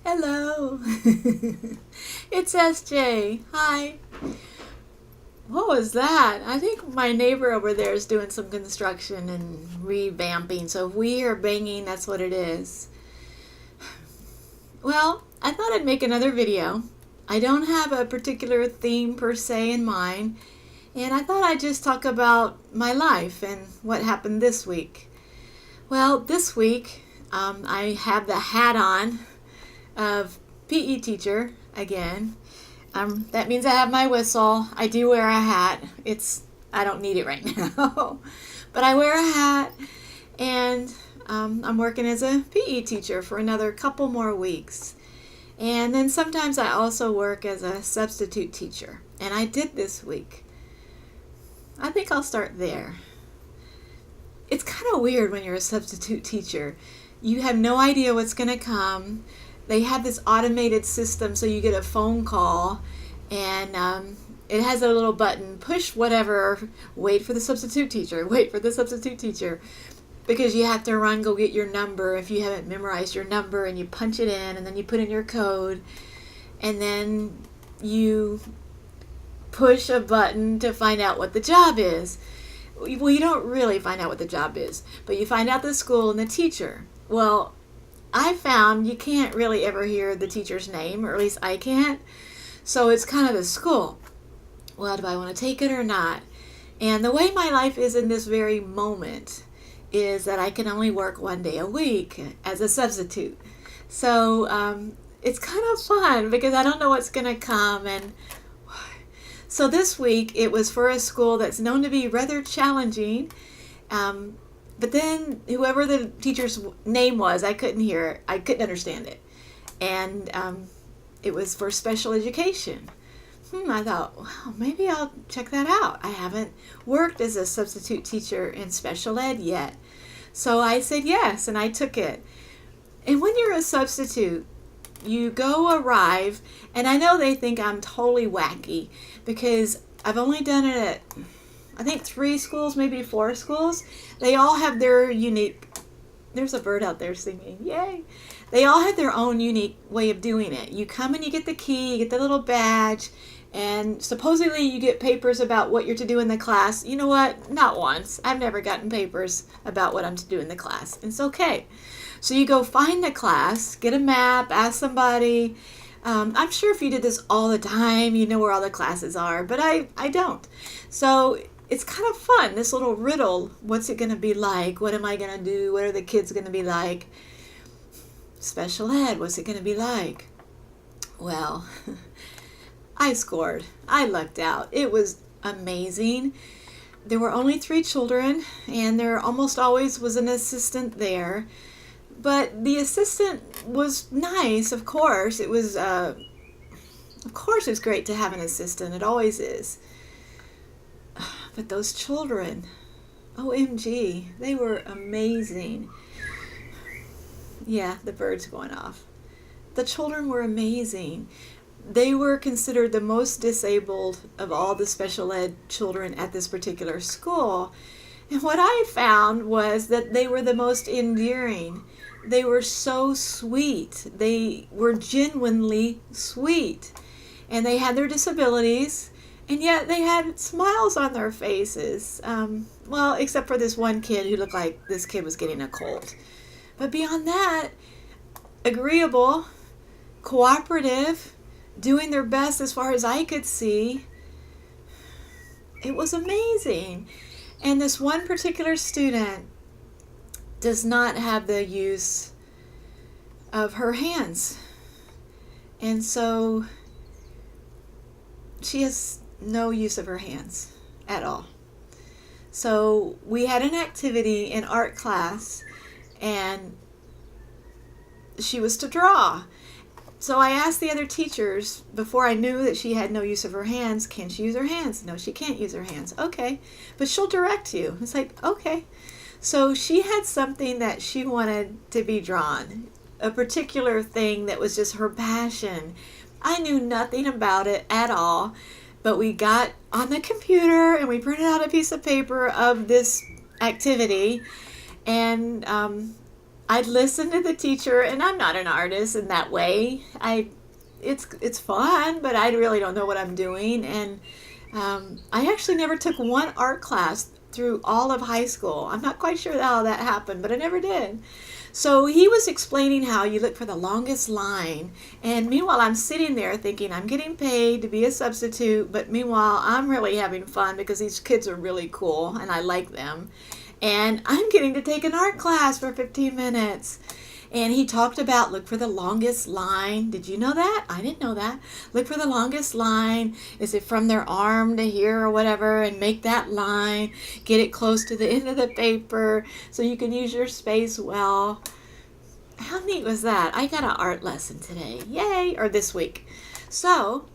Hello. It's SJ. Hi. What was that? I think my neighbor over there is doing some construction and revamping. So if we hear banging, that's what it is. Well, I thought I'd make another video. I don't have a particular theme per se in mind, and I thought I'd just talk about my life and what happened this week. Well, this week I have the hat on of PE teacher again. That means I have my whistle. I do wear a hat. I don't need it right now, but I wear a hat, and I'm working as a PE teacher for another couple more weeks. And then sometimes I also work as a substitute teacher, and I did this week. I think I'll start there. It's kind of weird when you're a substitute teacher. You have no idea what's going to come. They have this automated system, so you get a phone call, and it has a little button, push whatever, wait for the substitute teacher, wait for the substitute teacher, because you have to run, go get your number if you haven't memorized your number, and you punch it in, and then you put in your code, and then you push a button to find out what the job is. Well, you don't really find out what the job is, but you find out the school and the teacher. Well, I found you can't really ever hear the teacher's name, or at least I can't. So it's kind of the school. Well, do I want to take it or not? And the way my life is in this very moment is that I can only work one day a week as a substitute. So it's kind of fun because I don't know what's going to come. And so this week it was for a school that's known to be rather challenging. But then whoever the teacher's name was, I couldn't hear it. I couldn't understand it. And it was for special education. I thought, well, maybe I'll check that out. I haven't worked as a substitute teacher in special ed yet. So I said yes, and I took it. And when you're a substitute, you arrive, and I know they think I'm totally wacky because I've only done it at, I think, 3 schools, maybe 4 schools. They all have their unique, there's a bird out there singing, yay. They all have their own unique way of doing it. You come and you get the key, you get the little badge, and supposedly you get papers about what you're to do in the class. You know what? Not once. I've never gotten papers about what I'm to do in the class. It's okay. So you go find the class, get a map, ask somebody. I'm sure if you did this all the time, you know where all the classes are, but I don't. So it's kind of fun, this little riddle. What's it going to be like? What am I going to do? What are the kids going to be like? Special ed, what's it going to be like? Well, I scored. I lucked out. It was amazing. There were only 3 children, and there almost always was an assistant there. But the assistant was nice, of course. It was great to have an assistant. It always is. But those children, OMG, they were amazing. Yeah, the bird's going off. The children were amazing. They were considered the most disabled of all the special ed children at this particular school. And what I found was that they were the most endearing. They were so sweet. They were genuinely sweet. And they had their disabilities, and yet they had smiles on their faces. Well, except for this one kid who looked like this kid was getting a cold. But beyond that, agreeable, cooperative, doing their best as far as I could see. It was amazing. And this one particular student does not have the use of her hands. And so she has no use of her hands at all. So we had an activity in art class, and she was to draw. So I asked the other teachers, before I knew that she had no use of her hands, can she use her hands? No, she can't use her hands. Okay, but she'll direct you. It's like, okay. So she had something that she wanted to be drawn, a particular thing that was just her passion. I knew nothing about it at all, but we got on the computer and we printed out a piece of paper of this activity, and I'd listen to the teacher, and I'm not an artist in that way. It's fun, but I really don't know what I'm doing. And I actually never took one art class through all of high school. I'm not quite sure how that happened, but I never did. So he was explaining how you look for the longest line. And meanwhile, I'm sitting there thinking I'm getting paid to be a substitute, but meanwhile, I'm really having fun because these kids are really cool and I like them. And I'm getting to take an art class for 15 minutes. And he talked about look for the longest line. Did you know that? I didn't know that. Look for the longest line. Is it from their arm to here or whatever? And make that line. Get it close to the end of the paper so you can use your space well. How neat was that? I got an art lesson today. Yay! Or this week. So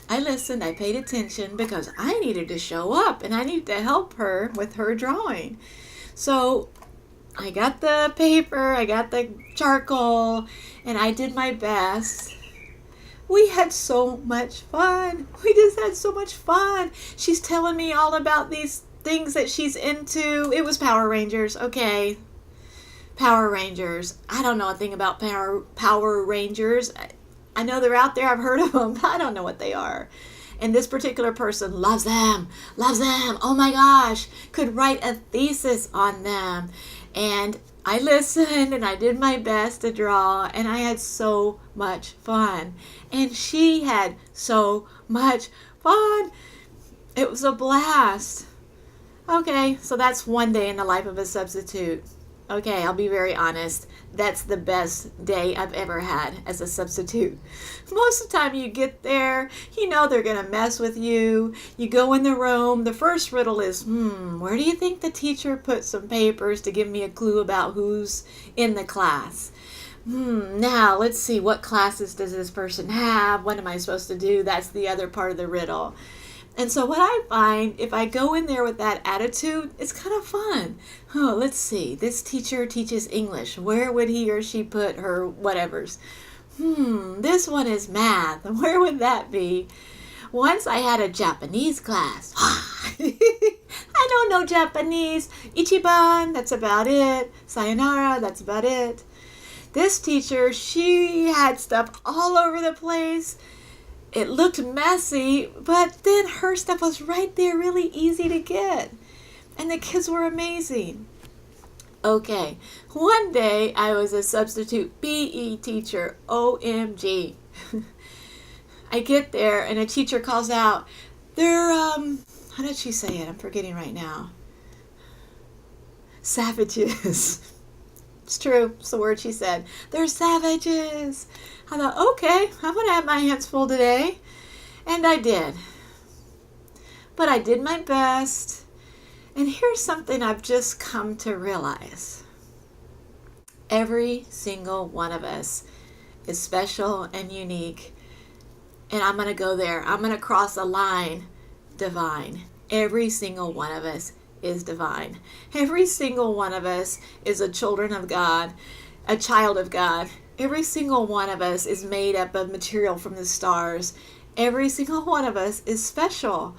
I listened. I paid attention because I needed to show up and I needed to help her with her drawing. So I got the paper, I got the charcoal, and I did my best. We had so much fun. We just had so much fun. She's telling me all about these things that she's into. It was Power Rangers. Okay. Power Rangers. I don't know a thing about Power Rangers. I know they're out there. I've heard of them, but I don't know what they are. And this particular person loves them. Oh my gosh. Could write a thesis on them. And I listened and I did my best to draw and I had so much fun. And she had so much fun. It was a blast. Okay, so that's one day in the life of a substitute. Okay, I'll be very honest. That's the best day I've ever had as a substitute. Most of the time you get there, you know they're going to mess with you. You go in the room. The first riddle is, where do you think the teacher put some papers to give me a clue about who's in the class? Now let's see, what classes does this person have? What am I supposed to do? That's the other part of the riddle. And so what I find, if I go in there with that attitude, it's kind of fun. Oh, let's see. This teacher teaches English. Where would he or she put her whatevers? This one is math. Where would that be? Once I had a Japanese class. I don't know Japanese. Ichiban, that's about it. Sayonara, that's about it. This teacher, she had stuff all over the place. It looked messy, but then her stuff was right there, really easy to get. And the kids were amazing. Okay, one day I was a substitute PE teacher. OMG. I get there and a teacher calls out, they're, how did she say it? I'm forgetting right now. Savages. It's true. It's the word she said. They're savages. I thought, okay, I'm going to have my hands full today. And I did. But I did my best. And here's something I've just come to realize. Every single one of us is special and unique. And I'm going to go there. I'm going to cross a line. Divine. Every single one of us is divine. Every single one of us is a children of God, a child of God. Every single one of us is made up of material from the stars. Every single one of us is special.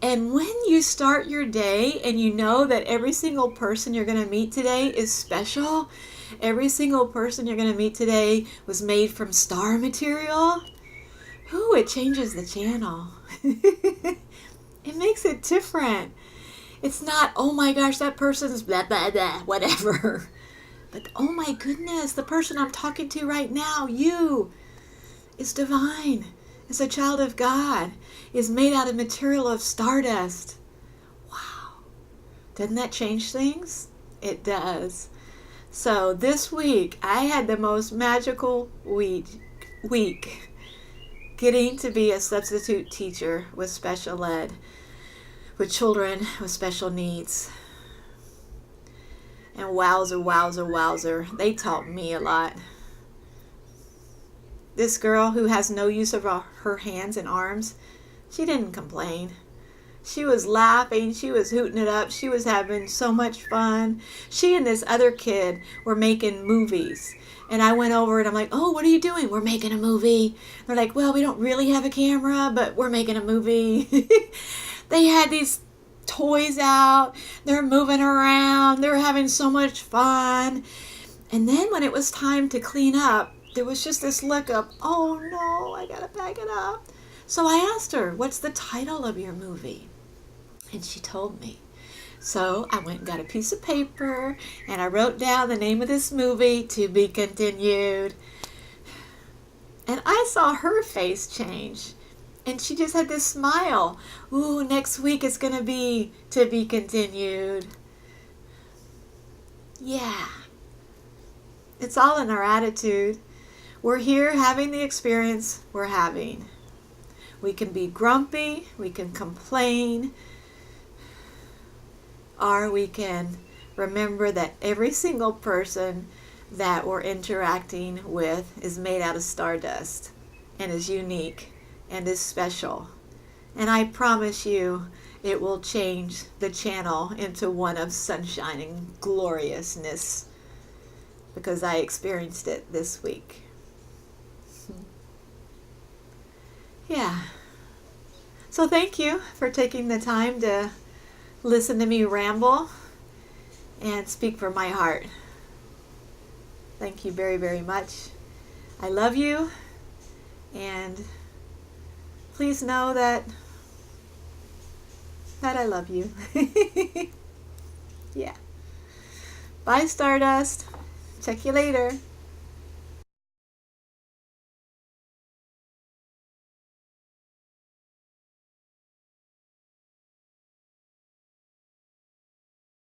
And when you start your day and you know that every single person you're going to meet today is special, every single person you're going to meet today was made from star material, ooh, it changes the channel. It makes it different. It's not, oh my gosh, that person's blah, blah, blah, whatever. But oh my goodness, the person I'm talking to right now, you, is divine. Is a child of God. Is made out of material of stardust. Wow. Doesn't that change things? It does. So this week, I had the most magical week getting to be a substitute teacher with special ed, with children with special needs. And wowzer, they taught me a lot. This girl who has no use of her hands and arms, she didn't complain. She was laughing, she was hooting it up, she was having so much fun. She and this other kid were making movies. And I went over and I'm like, oh, what are you doing? We're making a movie. They're like, well, we don't really have a camera, but we're making a movie. They had these toys out. They're moving around. They're having so much fun. And then when it was time to clean up, there was just this look of, oh no, I gotta pack it up. So I asked her, what's the title of your movie? And she told me. So I went and got a piece of paper and I wrote down the name of this movie, To Be Continued. And I saw her face change. And she just had this smile. Ooh, next week it's going to be To Be Continued. Yeah. It's all in our attitude. We're here having the experience we're having. We can be grumpy, we can complain, or we can remember that every single person that we're interacting with is made out of stardust and is unique and is special. And I promise you, it will change the channel into one of sunshine and gloriousness, because I experienced it this week. Yeah. So thank you for taking the time to listen to me ramble and speak from my heart. Thank you very, very much. I love you, and please know that I love you. Yeah. Bye, Stardust. Check you later.